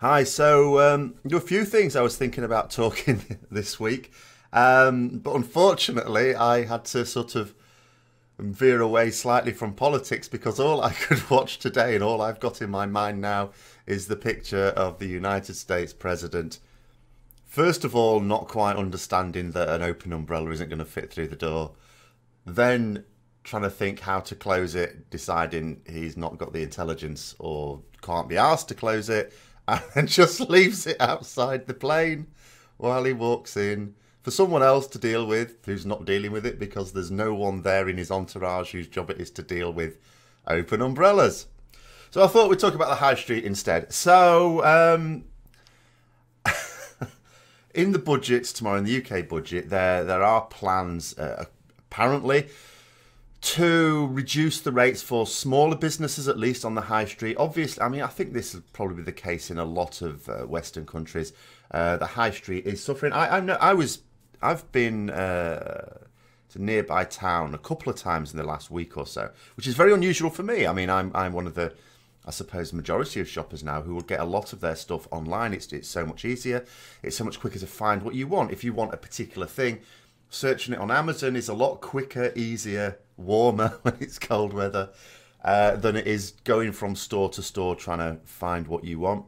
Hi, there were a few things I was thinking about talking this week, but unfortunately I had to sort of veer away slightly from politics because all I could watch today and all I've got in my mind now is the picture of the United States President. First of all, not quite understanding that an open umbrella isn't going to fit through the door. Then trying to think how to close it, deciding he's not got the intelligence or can't be asked to close it, and just leaves it outside the plane while he walks in for someone else to deal with who's not dealing with it because there's no one there in his entourage whose job it is to deal with open umbrellas. So I thought we'd talk about the high street instead. In the budgets tomorrow, in the UK budget, there are plans apparently to reduce the rates for smaller businesses, at least on the high street. Obviously, I mean, I think this will probably be the case in a lot of Western countries. The high street is suffering. I've been to a nearby town a couple of times in the last week or so, which is very unusual for me. I mean, I'm one of the, I suppose, majority of shoppers now who will get a lot of their stuff online. It's so much easier. It's so much quicker to find what you want. If you want a particular thing, searching it on Amazon is a lot quicker, easier, warmer when it's cold weather than it is going from store to store trying to find what you want.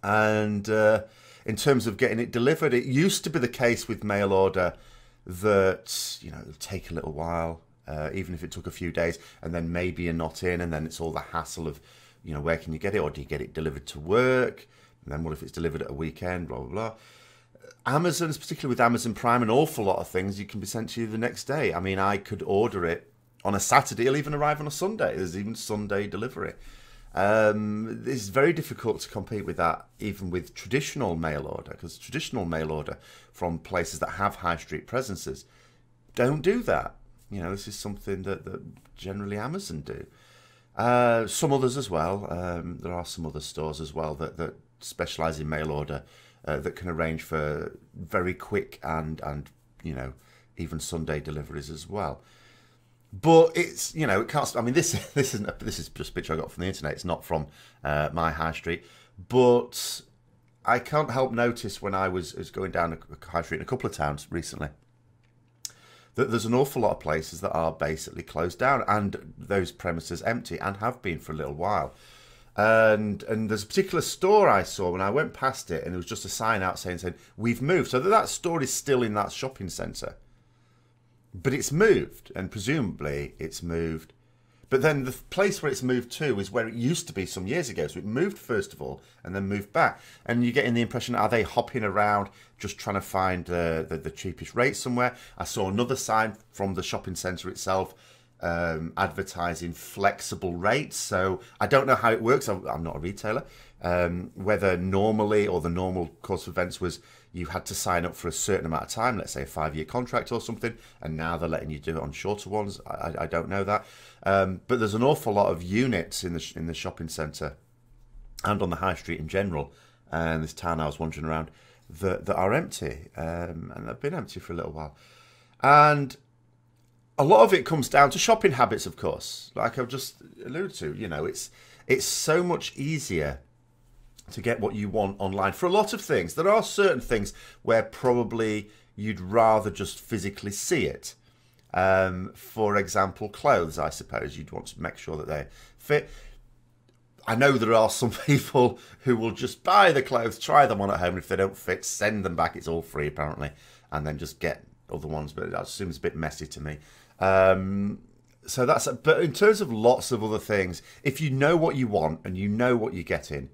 And in terms of getting it delivered, it used to be the case with mail order that, you know, it'll take a little while, even if it took a few days, and then maybe you're not in, and then it's all the hassle of, you know, where can you get it, or do you get it delivered to work? And then what if it's delivered at a weekend, blah, blah, blah. Amazon's, particularly with Amazon Prime, an awful lot of things you can be sent to you the next day. I mean, I could order it on a Saturday, it'll even arrive on a Sunday. There's even Sunday delivery. It's very difficult to compete with that, even with traditional mail order, because traditional mail order from places that have high street presences don't do that. You know, this is something that generally Amazon do. Some others as well. There are some other stores as well that specialise in mail order. That can arrange for very quick and you know, even Sunday deliveries as well. But it's, you know, it can't. I mean, this is just a picture I got from the internet. It's not from my high street, but I can't help notice when I was going down a high street in a couple of towns recently that there's an awful lot of places that are basically closed down and those premises empty and have been for a little while. And there's a particular store I saw when I went past it, and it was just a sign out saying we've moved. So that store is still in that shopping centre, but it's moved, and presumably it's moved. But then the place where it's moved to is where it used to be some years ago. So it moved first of all, and then moved back. And you're getting the impression, are they hopping around just trying to find the cheapest rate somewhere? I saw another sign from the shopping centre itself, advertising flexible rates. So I don't know how it works. I'm not a retailer. Whether normally, or the normal course of events was you had to sign up for a certain amount of time, let's say a 5-year contract or something, and now they're letting you do it on shorter ones. I don't know that. But there's an awful lot of units in the shopping centre and on the high street in general, and this town I was wandering around, that are empty, and they've been empty for a little while. And a lot of it comes down to shopping habits, of course. Like I've just alluded to, you know, it's so much easier to get what you want online for a lot of things. There are certain things where probably you'd rather just physically see it. For example, clothes, I suppose. You'd want to make sure that they fit. I know there are some people who will just buy the clothes, try them on at home, and if they don't fit, send them back. It's all free, apparently, and then just get other ones, but that seems a bit messy to me. So but in terms of lots of other things, if you know what you want and you know what you're getting,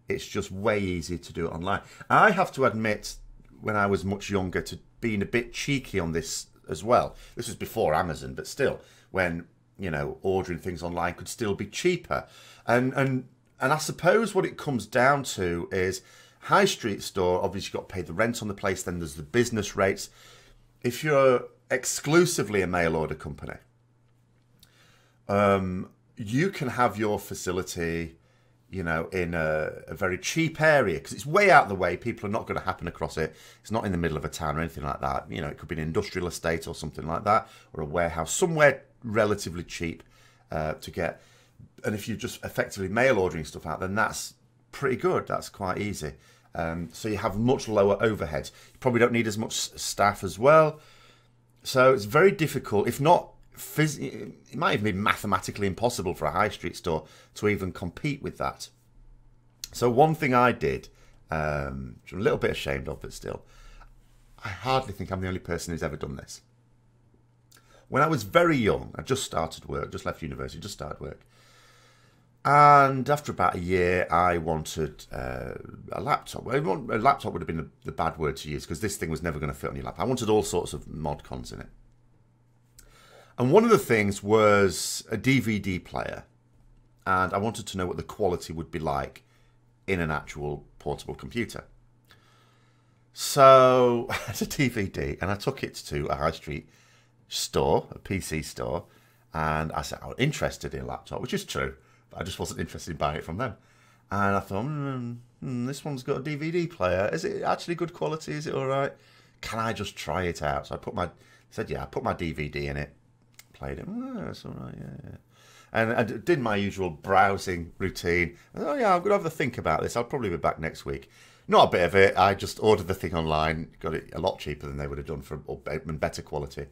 it's just way easier to do it online. I have to admit, when I was much younger, to being a bit cheeky on this as well. This was before Amazon, but still, when, you know, ordering things online could still be cheaper. And I suppose what it comes down to is high street store, obviously you've got to pay the rent on the place, then there's the business rates. If you're exclusively a mail order company, you can have your facility, you know, in a very cheap area because it's way out of the way. People are not going to happen across it. It's not in the middle of a town or anything like that. You know, it could be an industrial estate or something like that, or a warehouse, somewhere relatively cheap to get. And if you're just effectively mail ordering stuff out, then that's pretty good. That's quite easy. So you have much lower overheads. You probably don't need as much staff as well. So it's very difficult, if not it might even be mathematically impossible for a high street store to even compete with that. So one thing I did, which I'm a little bit ashamed of, but still, I hardly think I'm the only person who's ever done this. When I was very young, I just started work, just left university, just started work. And after about a year, I wanted a laptop. A laptop would have been the bad word to use because this thing was never going to fit on your lap. I wanted all sorts of mod cons in it. And one of the things was a DVD player. And I wanted to know what the quality would be like in an actual portable computer. So I had a DVD and I took it to a high street store, a PC store. And I said, I was interested in a laptop, which is true. But I just wasn't interested in buying it from them. And I thought, this one's got a DVD player. Is it actually good quality? Is it all right? Can I just try it out? So I put my DVD in it, played it. Oh, that's all right, yeah. And I did my usual browsing routine. Oh yeah, I'm going to have a think about this. I'll probably be back next week. Not a bit of it. I just ordered the thing online, got it a lot cheaper than they would have done for better quality.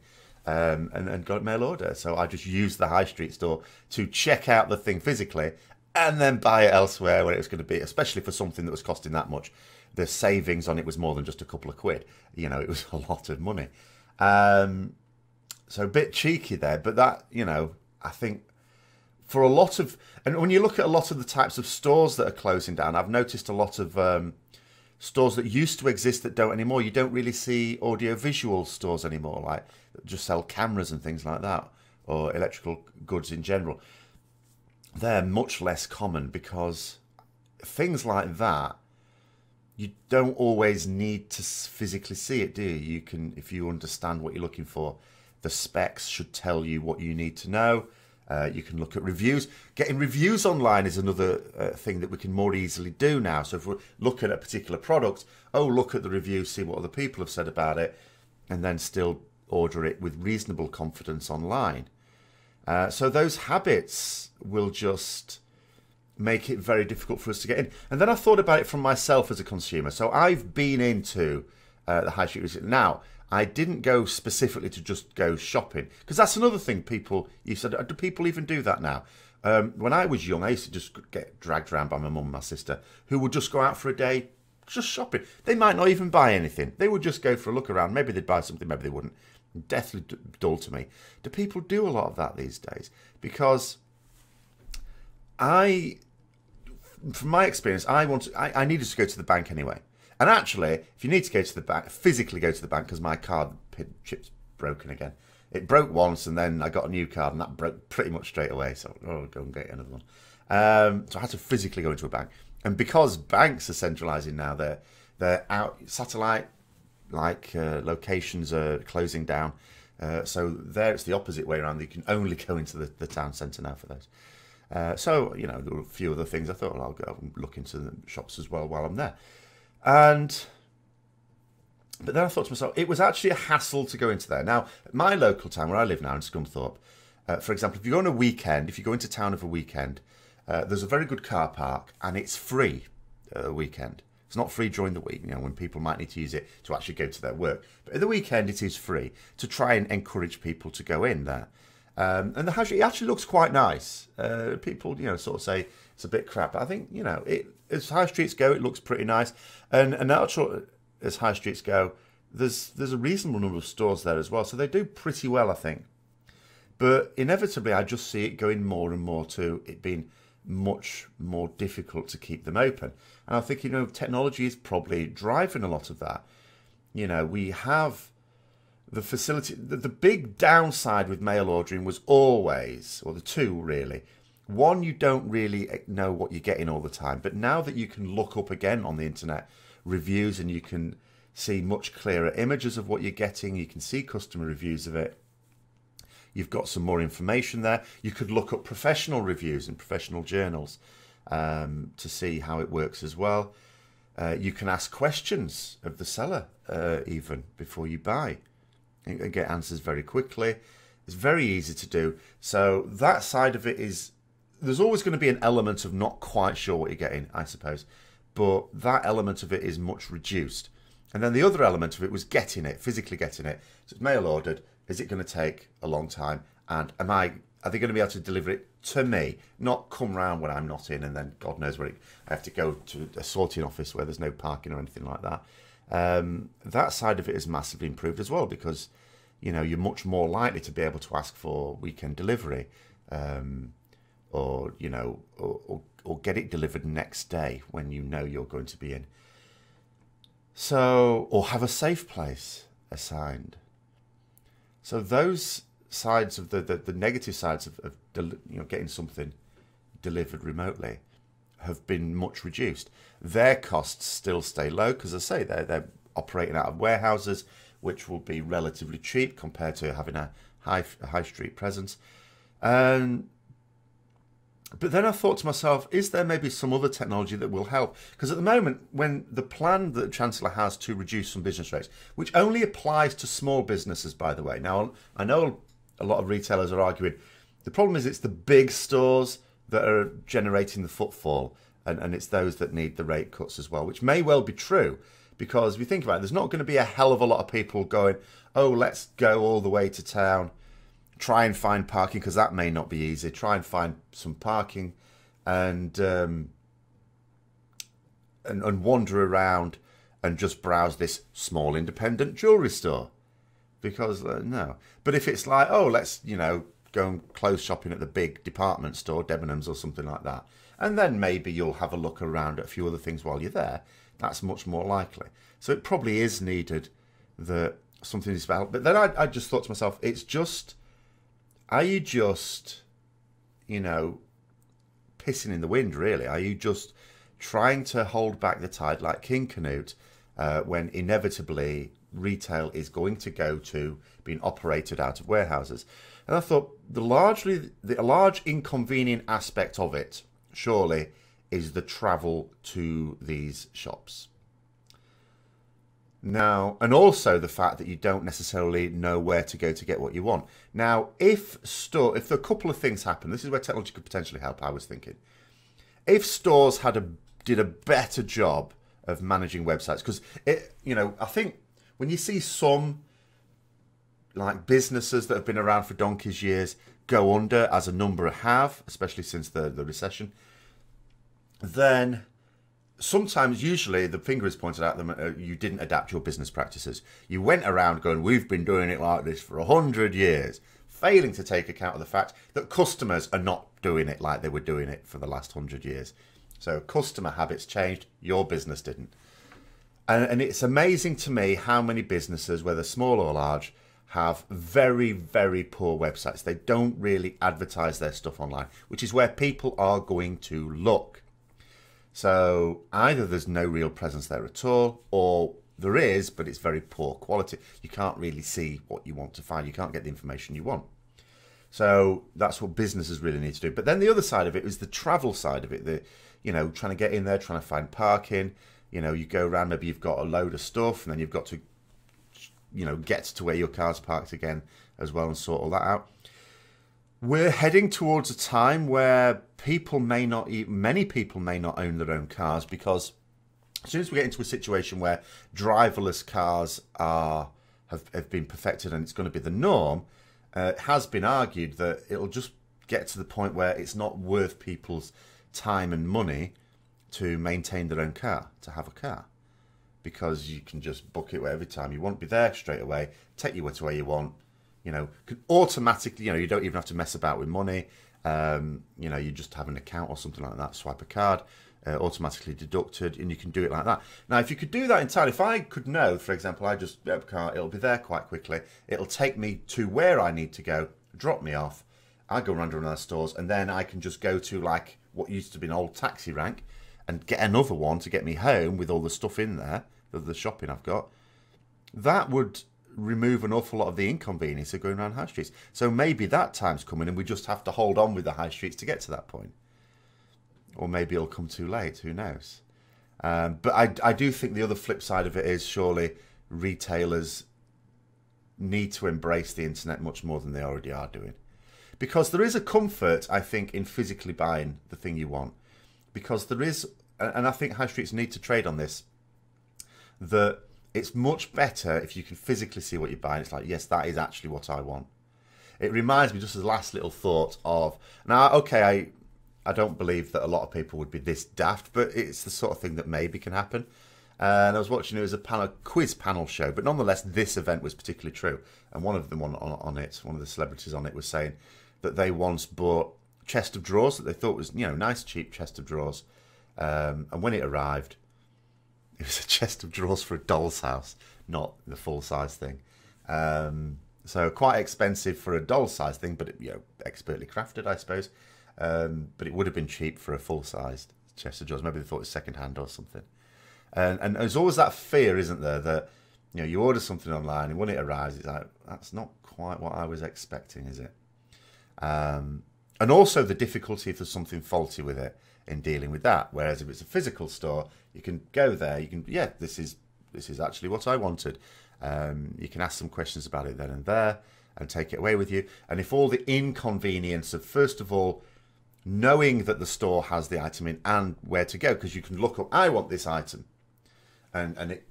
And got mail order. So I just used the high street store to check out the thing physically and then buy it elsewhere where it was going to be, especially for something that was costing that much. The savings on it was more than just a couple of quid. You know, it was a lot of money. So a bit cheeky there, but that, I think for a lot of, and when you look at a lot of the types of stores that are closing down, I've noticed a lot of stores that used to exist that don't anymore. You don't really see audio-visual stores anymore, like just sell cameras and things like that, or electrical goods in general. They're much less common because things like that, you don't always need to physically see it, do you? You can, if you understand what you're looking for, the specs should tell you what you need to know. You can look at reviews. Getting reviews online is another thing that we can more easily do now. So if we're looking at a particular product, look at the reviews, see what other people have said about it, and then still order it with reasonable confidence online. So those habits will just make it very difficult for us to get in. And then I thought about it from myself as a consumer. So I've been into the high street recently. Now, I didn't go specifically to just go shopping, because that's another thing you said, do people even do that now? When I was young, I used to just get dragged around by my mum and my sister, who would just go out for a day, just shopping. They might not even buy anything. They would just go for a look around. Maybe they'd buy something, maybe they wouldn't. Deathly dull to me. Do people do a lot of that these days? Because from my experience, I needed to go to the bank anyway. And actually, if you need to go to the bank, physically go to the bank, because my card chip's broken again. It broke once, and then I got a new card, and that broke pretty much straight away. So, I'll go and get another one. So I had to physically go into a bank. And because banks are centralising now, they're out, satellite locations are closing down. So there it's the opposite way around. You can only go into the town centre now for those. So, there were a few other things. I thought, I'll go and look into the shops as well while I'm there. But then I thought to myself, it was actually a hassle to go into there. Now, my local town where I live now in Scunthorpe, for example, if you go on a weekend, if you go into town over a weekend, there's a very good car park and it's free at the weekend. It's not free during the week, when people might need to use it to actually go to their work. But at the weekend, it is free to try and encourage people to go in there. And the high street, it actually looks quite nice. People, sort of say it's a bit crap. But I think, as high streets go, it looks pretty nice. And actually, as high streets go, there's a reasonable number of stores there as well. So they do pretty well, I think. But inevitably, I just see it going more and more to it being much more difficult to keep them open. And I think, technology is probably driving a lot of that. We have the facility. The big downside with mail ordering was always, or the two really. One, you don't really know what you're getting all the time. But now that you can look up again on the internet reviews and you can see much clearer images of what you're getting, you can see customer reviews of it. You've got some more information there. You could look up professional reviews in professional journals to see how it works as well. You can ask questions of the seller even before you buy and get answers very quickly. It's very easy to do. So that side of it is there's always going to be an element of not quite sure what you're getting, I suppose. But that element of it is much reduced. And then the other element of it was getting it, physically getting it. So it's mail ordered. Is it going to take a long time? And are they going to be able to deliver it to me? Not come round when I'm not in, and then God knows where I have to go to a sorting office where there's no parking or anything like that. That side of it is massively improved as well, because you're much more likely to be able to ask for weekend delivery, or get it delivered next day when you're going to be in. So, or have a safe place assigned. So those sides of the negative sides of getting something delivered remotely have been much reduced. Their costs still stay low because, as I say, they're operating out of warehouses, which will be relatively cheap compared to having a high street presence. But then I thought to myself, is there maybe some other technology that will help? Because at the moment, when the plan that the Chancellor has to reduce some business rates, which only applies to small businesses, by the way. Now, I know a lot of retailers are arguing, the problem is it's the big stores that are generating the footfall, and it's those that need the rate cuts as well, which may well be true. Because if you think about it, there's not going to be a hell of a lot of people going, oh, let's go all the way to town, try and find parking, because that may not be easy. Try and find some parking and wander around and just browse this small independent jewellery store. Because, no. But if it's like, oh, let's, go and clothes shopping at the big department store, Debenhams or something like that, and then maybe you'll have a look around at a few other things while you're there, that's much more likely. So it probably is needed that something is developed. But then I just thought to myself, it's just... Are you just, pissing in the wind, really? Are you just trying to hold back the tide like King Canute when inevitably retail is going to go to being operated out of warehouses? And I thought the large inconvenient aspect of it, surely, is the travel to these shops. Now, and also the fact that you don't necessarily know where to go to get what you want. Now, if a couple of things happen, this is where technology could potentially help, I was thinking. If stores did a better job of managing websites, because I think when you see some like businesses that have been around for donkey's years go under, as a number have, especially since the recession, then sometimes, usually, the finger is pointed at them, you didn't adapt your business practices. You went around going, we've been doing it like this for 100 years, failing to take account of the fact that customers are not doing it like they were doing it for the last 100 years. So customer habits changed, your business didn't. And it's amazing to me how many businesses, whether small or large, have very, very poor websites. They don't really advertise their stuff online, which is where people are going to look. So either there's no real presence there at all, or there is, but it's very poor quality. You can't really see what you want to find. You can't get the information you want. So that's what businesses really need to do. But then the other side of it is the travel side of it. Trying to get in there, trying to find parking. You go around, maybe you've got a load of stuff, and then you've got to, get to where your car's parked again as well and sort all that out. We're heading towards a time where many people may not own their own cars, because as soon as we get into a situation where driverless cars have been perfected and it's going to be the norm, it has been argued that it'll just get to the point where it's not worth people's time and money to maintain their own car, to have a car, because you can just book it every time you want, be there straight away, take you to where you want. Could automatically, you don't even have to mess about with money. You just have an account or something like that, swipe a card, automatically deducted, and you can do it like that. Now, if you could do that entirely, if I could know, for example, I just get a car, it'll be there quite quickly. It'll take me to where I need to go, drop me off. I go around other stores, and then I can just go to like what used to be an old taxi rank and get another one to get me home with all the stuff in there, the shopping I've got. That would remove an awful lot of the inconvenience of going around high streets. So maybe that time's coming and we just have to hold on with the high streets to get to that point. Or maybe it'll come too late, who knows. But I do think the other flip side of it is surely retailers need to embrace the internet much more than they already are doing. Because there is a comfort, I think, in physically buying the thing you want. Because there is, and I think high streets need to trade on this, that it's much better if you can physically see what you're buying. It's like, yes, that is actually what I want. It reminds me, just as a last little thought of, now, okay, I don't believe that a lot of people would be this daft, but it's the sort of thing that maybe can happen. And I was watching, it was a quiz panel show, but nonetheless, this event was particularly true. And one of them on it, one of the celebrities on it was saying that they once bought a chest of drawers that they thought was, nice, cheap chest of drawers. And when it arrived, it was a chest of drawers for a doll's house, not the full-size thing. So quite expensive for a doll-size thing, but expertly crafted, I suppose. But it would have been cheap for a full-sized chest of drawers. Maybe they thought it was second-hand or something. And there's always that fear, isn't there, that you order something online and when it arrives, it's like, that's not quite what I was expecting, is it? And also the difficulty if there's something faulty with it in dealing with that. Whereas if it's a physical store, you can go there, you can, this is actually what I wanted. You can ask some questions about it then and there and take it away with you. And if all the inconvenience of, first of all, knowing that the store has the item in and where to go, because you can look up, I want this item. And it,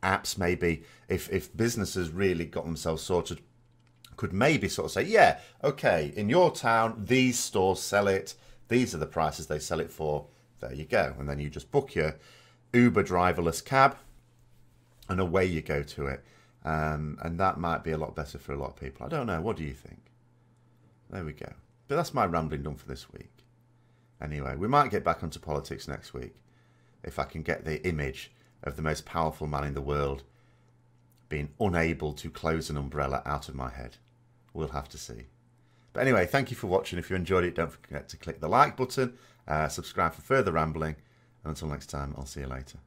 apps maybe, if businesses really got themselves sorted, could maybe sort of say, yeah, okay, in your town, these stores sell it. These are the prices they sell it for. There you go. And then you just book your Uber driverless cab and away you go to it. And that might be a lot better for a lot of people. I don't know. What do you think? There we go. But that's my rambling done for this week. Anyway, we might get back onto politics next week if I can get the image of the most powerful man in the world being unable to close an umbrella out of my head. We'll have to see. But anyway, thank you for watching. If you enjoyed it, don't forget to click the like button, subscribe for further rambling, and until next time, I'll see you later.